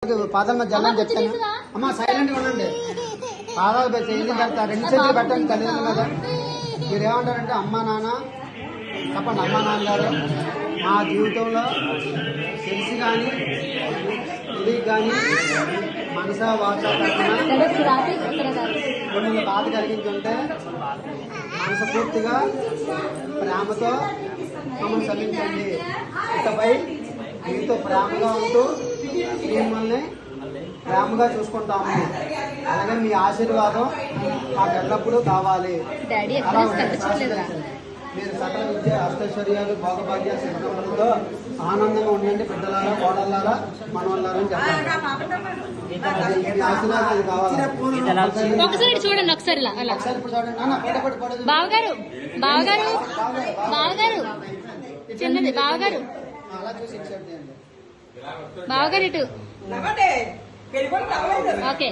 పాదాలకి పాదాల మీద జల్లని చెప్తాను. అమ్మ సైలెంట్ గా ఉండండి. పాదాలు చేతులు పెడతా, 2 చేతులు పెట్టండి తల్లిదండ్రులు కదా. మీరు ఏమంటారంటే అమ్మ నాన్న చెప్పండి. అమ్మ నాన్న గారు మా జీవితంలో తెలిసి కానీ తెలియక కానీ మనస వాచ కొన్ని బాధ కలిగించుంటే మనస్ఫూర్తిగా ప్రేమతో మమ్మల్ని క్షమించండి. ఇకపై మీతో ప్రేమగా ఉంటూ మిమ్మల్ని ప్రేమగా చూసుకుంటాము. అలాగే మీ ఆశీర్వాదం మాకు ఎల్లప్పుడూ కావాలి. మీరు సకల విద్య అష్టైశ్వర్యాలు భోగభాగ్య సిద్ధంతో ఆనందంగా ఉండండి. బిడ్డలారా కోడళ్ళారా మనవల్లారా అని చెప్పాలి. మీ ఆశీర్వాదం అది కావాలి. ఒకసారి చూడండి. ఒకసారి ఇప్పుడు చూడండి. బావగారు బావగారు బావగారు చిన్నది బావగారు అలా చూసి ఇచ్చేయండి. బావగారు ఇటు ఓకే.